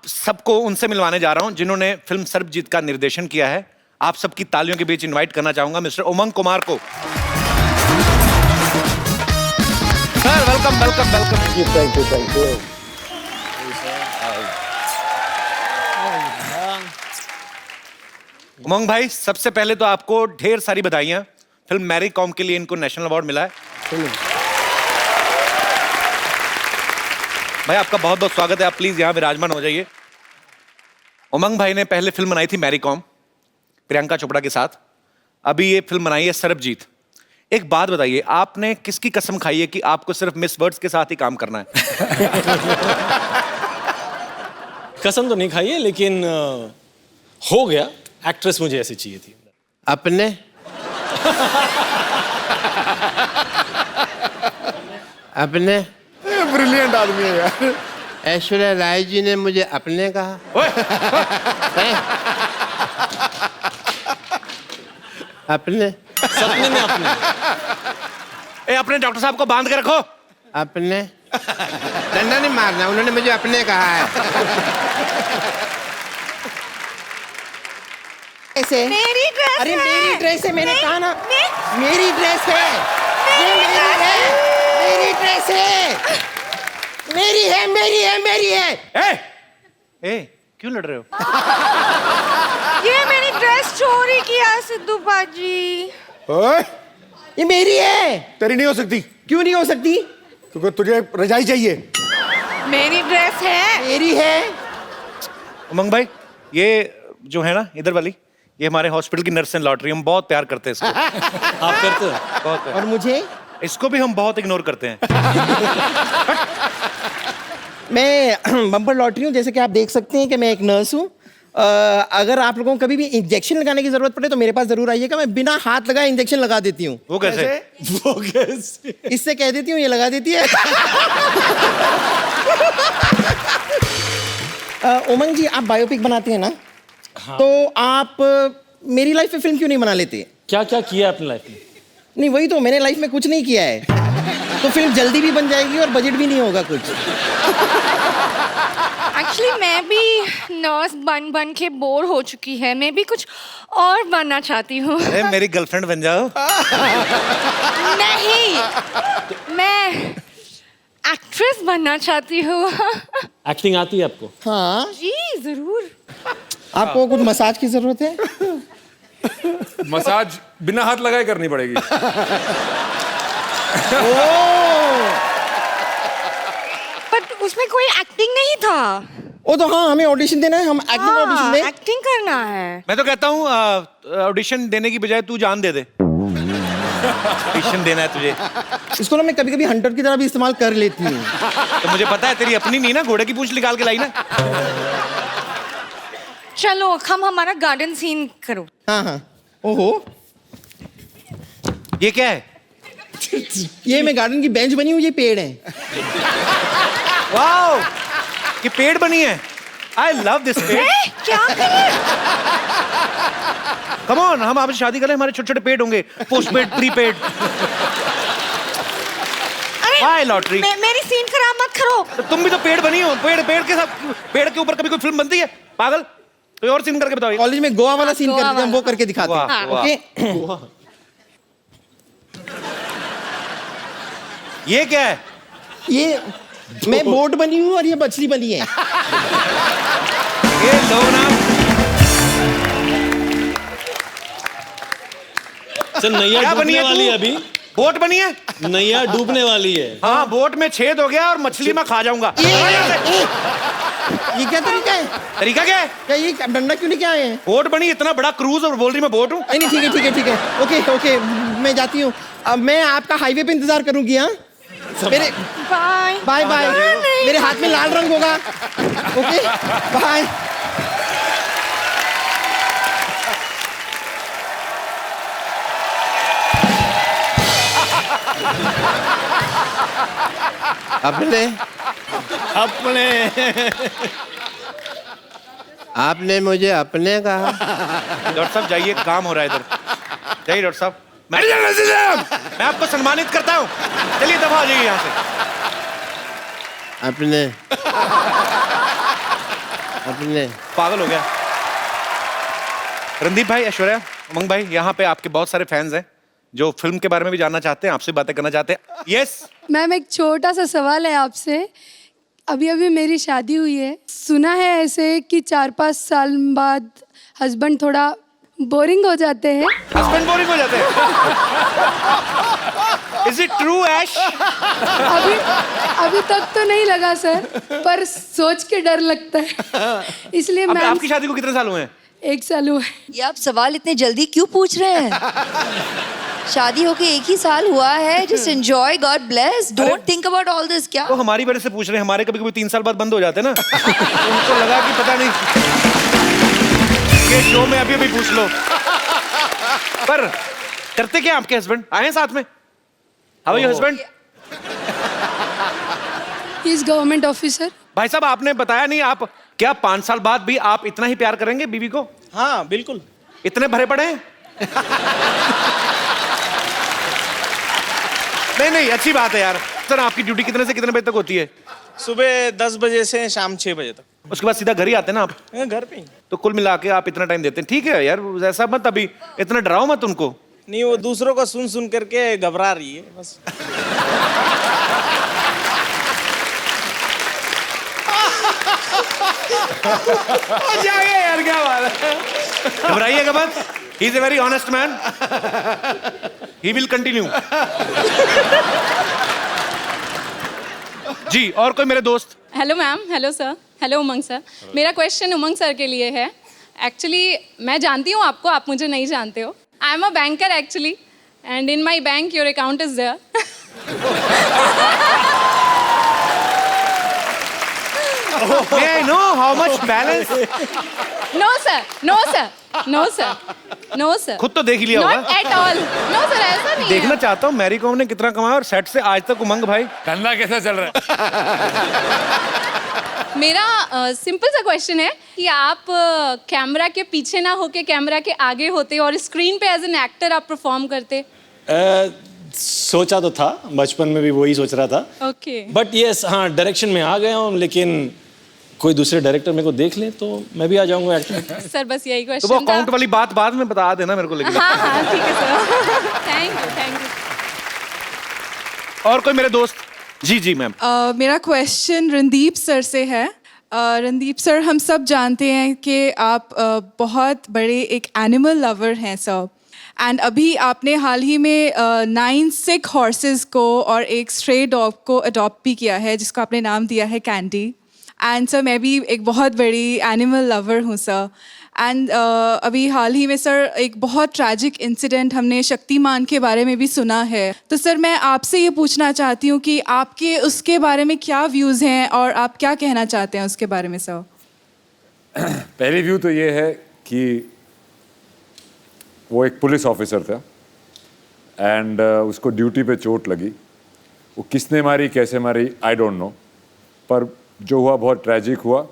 सबको उनसे मिलवाने जा रहा हूं जिन्होंने फिल्म सर्वजीत का निर्देशन किया है। आप सबकी तालियों के बीच इनवाइट करना चाहूंगा मिस्टर उमंग कुमार को। Sir welcome welcome welcome. Thank you thank you. Umang भाई, सबसे पहले तो आपको ढेर सारी बधाइयां। फिल्म मैरी कॉम के लिए इनको नेशनल अवार्ड मिला है। भाई आपका बहुत बहुत स्वागत है, आप प्लीज यहाँ विराजमान हो जाइए। उमंग भाई ने पहले फिल्म बनाई थी मैरी कॉम प्रियंका चोपड़ा के साथ, अभी ये फिल्म बनाई है सर्वजीत। एक बात बताइए, आपने किसकी कसम खाई है कि आपको सिर्फ मिस वर्ड्स के साथ ही काम करना है? कसम तो नहीं खाई है, लेकिन हो गया। एक्ट्रेस मुझे ऐसी चाहिए थी। अपने अपने ब्रिलियंट आदमी है यार। ऐश्वर्या राय जी ने मुझे अपने कहा। अपने सपने में अपने। अपने डॉक्टर साहब को बांध के रखो। अपने डंडा नहीं मारना, उन्होंने मुझे अपने कहा है। ऐसे मेरी ड्रेस अरे है। मेरी ड्रेस है, मैंने कहा ना। मे- मेरी ड्रेस है, ये मेरी है, मेरी ड्रेस है, मेरी है, मेरी है, मेरी है। ए, क्यों लड़ रहे हो? ये मेरी ड्रेस चोरी किया सिद्धू बाजी। ओए, ये मेरी है। तेरी नहीं हो सकती क्यों नहीं हो सकती? क्योंकि तुझे रजाई चाहिए। मेरी ड्रेस है। मेरी है। उमंग भाई, ये जो है ना इधर वाली, ये हमारे हॉस्पिटल की नर्स एंड लॉटरी, हम बहुत प्यार करते हैं इसको। आप करते हो? बहुत प्यार। और मुझे इसको भी हम बहुत इग्नोर करते हैं। मैं बम्पर लॉटरी हूँ, जैसे कि आप देख सकते हैं कि मैं एक नर्स हूँ। अगर आप लोगों को कभी भी इंजेक्शन लगाने की जरूरत पड़े तो मेरे पास जरूर आइएगा, मैं बिना हाथ लगाए इंजेक्शन लगा देती हूँ। वो कैसे? वो कैसे? इससे कह देती हूँ, ये लगा देती है। उमंग जी, आप बायोपिक बनाते हैं ना? हाँ। तो आप मेरी लाइफ में फिल्म क्यों नहीं बना लेते? क्या क्या किया अपनी लाइफ में? नहीं, वही तो, मैंने लाइफ में कुछ नहीं किया है। तो फिल्म जल्दी भी बन जाएगी और बजट भी नहीं होगा कुछ। एक्चुअली मैं भी नर्स बन बन के बोर हो चुकी है, मैं भी कुछ और बनना चाहती हूँ। अरे मेरी गर्लफ्रेंड बन जाओ। नहीं, मैं एक्ट्रेस बनना चाहती हूँ। एक्टिंग आती है आपको? हाँ, जी जरूर। आपको कुछ मसाज की जरूरत है? मसाज बिना हाथ लगाए करनी पड़ेगी। बट उसमें कोई एक्टिंग नहीं था। ओ तो हाँ, हमें ऑडिशन देना है, हम एक्टिंग ऑडिशन दें। एक्टिंग करना है। मैं तो कहता हूँ ऑडिशन देने की बजाय तू जान दे दे। ऑडिशन देना है तुझे। इसको ना मैं कभी कभी हंटर की तरह भी इस्तेमाल कर लेती हूँ। तो मुझे पता है तेरी अपनी नहीं ना, घोड़े की पूंछ निकाल के लाई ना। चलो हम हमारा गार्डन सीन करो। हाँ हाँ। ओहो, ये क्या है? ये मैं गार्डन की बेंच बनी हुई, ये पेड़ है। वाओ, ये पेड़ बनी है। आई लव दिस पेड़। क्या करे? कम ऑन, हम आपसे शादी करें, हमारे छोटे छोटे पेड़ होंगे, पोस्ट पेड, प्री पेड। हाय लॉटरी। मेरी सीन खराब मत करो। तुम भी तो पेड़ बनी हो। पेड़ के साथ, पेड़ के ऊपर कभी कोई फिल्म बनती है? पागल, कोई और सीन करके बताओ। कॉलेज में गोवा वाला सीन गोवा करते हैं, हम वो वाला। करके दिखाते हैं। वाह, वाह। ओके। ये क्या है? ये मैं बोट बनी हूँ और ये मछली बनी है। ये लोग ना, सर नैया क्या बनी डूबने है वाली तू? है अभी। बोट बनी है। नैया डूबने वाली है। हाँ, बोट में छेद हो गया और मछली में खा जाऊंगा। ये क्या तरीका है? तरीका क्या है? क्या ये डंडा क्यों लेके आए हैं? बोट बनी, इतना बड़ा क्रूज, और बोल रही मैं बोट हूँ। नहीं ठीक है ठीक है ठीक है। ओके ओके, मैं जाती हूँ। अब मैं आपका हाईवे पे इंतजार करूंगी। हाँ, मेरे बाय बाय बाय। मेरे हाथ में लाल रंग होगा। Okay bye. अपने अपने आपने मुझे अपने कहा। डॉक्टर साहब जाइए, काम हो रहा है इधर। जाइए डॉक्टर साहब, मैं आपको सम्मानित करता हूँ। चलिए दफा हो जाइए यहाँ से। अपने अपने पागल हो गया। रणदीप भाई, ऐश्वर्या, उमंग भाई, यहाँ पे आपके बहुत सारे फैंस हैं जो फिल्म के बारे में भी जानना चाहते हैं, आपसे बातें करना चाहते हैं। यस मैम, एक छोटा सा सवाल है आपसे। अभी अभी मेरी शादी हुई है, सुना है ऐसे कि 4-5 साल बाद हस्बैंड थोड़ा बोरिंग हो जाते हैं। हस्बैंड बोरिंग हो जाते हैं? इज इट ट्रू ऐश? अभी तक तो नहीं लगा सर, पर सोच के डर लगता है, इसलिए अब मैम। आपकी शादी को कितने साल हुए हैं? 1 साल हुआ है। ये आप सवाल इतने जल्दी क्यों पूछ रहे हैं? शादी होके 1 ही साल हुआ है। Just enjoy, God bless, don't think about all this. क्या तो हमारी वजह से पूछ रहे हैं, हमारे कभी कभी 3 साल बाद बंद हो जाते हैं ना। उनको लगा कि पता नहीं ये शो में अभी अभी पूछ लो। पर करते क्या आपके हस्बैंड? आए हैं साथ में? How are your husband? He is government officer. भाई साहब, आपने बताया नहीं, आप क्या 5 साल बाद भी आप इतना ही प्यार करेंगे बीवी को? हाँ बिल्कुल। इतने भरे पड़े हैं? नहीं, अच्छी बात है यार। सर, आपकी ड्यूटी कितने से कितने बजे तक होती है? सुबह 10 बजे से शाम 6 बजे तक। उसके बाद सीधा घर ही आते हैं ना आप? घर पे ही। तो कुल मिला के आप इतना टाइम देते हैं। ठीक है यार, ऐसा मत, अभी इतना डराओ मत उनको। नहीं, वो दूसरों को सुन सुन करके घबरा रही है बस। यार क्या बात है, घबराइएगा मत। He is a very honest man, he will continue. जी, और कोई मेरे दोस्त? Hello ma'am, hello sir, hello Umang sir. मेरा क्वेश्चन उमंग सर के लिए है। एक्चुअली मैं जानती हूँ आपको, आप मुझे नहीं जानते हो। I am a banker actually, and in my bank your account is there. May I know how much balance? No sir, no sir, no sir, no sir. खुद तो देख ही लिया नॉट होगा। At all. नो सर, ऐसा नहीं देखना है। चाहता हूँ मैरी कॉम ने कितना कमाया और सेट से आज तक उमंग भाई। धंधा कैसा चल रहा है? मेरा सिंपल सा क्वेश्चन है कि आप कैमरा के पीछे ना होके कैमरा के आगे होते और स्क्रीन पे एज एन एक्टर आप परफॉर्म करते। सोचा तो था, बचपन में भी वही सोच रहा था। ओके। बट यस, हाँ, डायरेक्शन में आ गया हूँ, लेकिन कोई दूसरे डायरेक्टर मेरे को देख ले तो मैं भी आ जाऊंगा एक्टर। सर बस यही तो वो क्वेश्चन था। अकाउंट वाली बात बाद में बता देना मेरे को, लेकिन हाँ हाँ ठीक है sir. Thank you, thank you. और कोई मेरे दोस्त? जी जी मैम। मेरा क्वेश्चन रणदीप सर से है। रणदीप सर, हम सब जानते हैं कि आप बहुत बड़े एक एनिमल लवर हैं सर, एंड अभी आपने हाल ही में 9 सिक हॉर्सेस को और एक स्ट्रे डॉग को अडॉप्ट भी किया है, जिसको आपने नाम दिया है कैंडी। एंड सर, मैं भी एक बहुत बड़ी एनिमल लवर हूँ सर। एंड अभी हाल ही में सर एक बहुत ट्रैजिक इंसिडेंट हमने शक्तिमान के बारे में भी सुना है। तो सर मैं आपसे ये पूछना चाहती हूँ कि आपके उसके बारे में क्या व्यूज़ हैं और आप क्या कहना चाहते हैं उसके बारे में सर? पहली व्यू तो ये है कि वो एक पुलिस ऑफिसर था एंड उसको ड्यूटी पे चोट लगी। वो किसने मारी, कैसे मारी, आई डोंट नो, पर जो हुआ बहुत ट्रैजिक हुआ।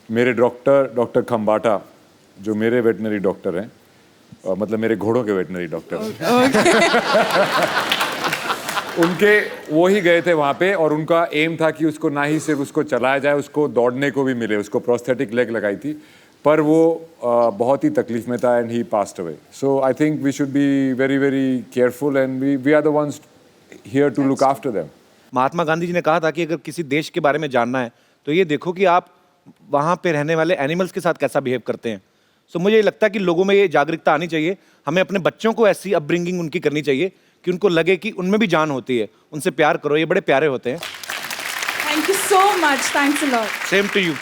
मेरे डॉक्टर खम्बाटा, जो मेरे वेटनरी डॉक्टर हैं, मतलब मेरे घोड़ों के वेटनरी डॉक्टर उनके वो ही गए थे वहाँ पे, और उनका एम था कि उसको ना ही सिर्फ उसको चलाया जाए, उसको दौड़ने को भी मिले। उसको प्रोस्थेटिक लेग लगाई थी, पर वो बहुत ही तकलीफ में था and he passed away. So I think we should be very very careful and we are the ones here to look after them. Mahatma Gandhi ji ने कहा था कि अगर किसी देश के बारे में जानना है तो ये देखो कि आप वहाँ पे रहने वाले एनिमल्स के साथ कैसा बिहेव करते हैं। सो मुझे लगता है कि लोगों में ये जागरूकता आनी चाहिए। हमें अपने बच्चों को ऐसी अपब्रिंगिंग उनकी करनी चाहिए कि उनको लगे कि उनमें भी जान होती है। उनसे प्यार करो, ये बड़े प्यारे होते हैं। Thank you so much, thanks a lot. Same to you.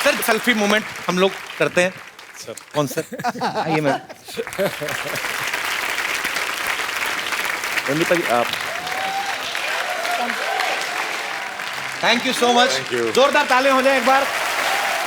Sir, selfie moment हम लोग करते हैं। सर कौन सर? आइए मैम। रंदीप जी आप। Thank you so much. जोरदार तालियां हो जाए एक बार।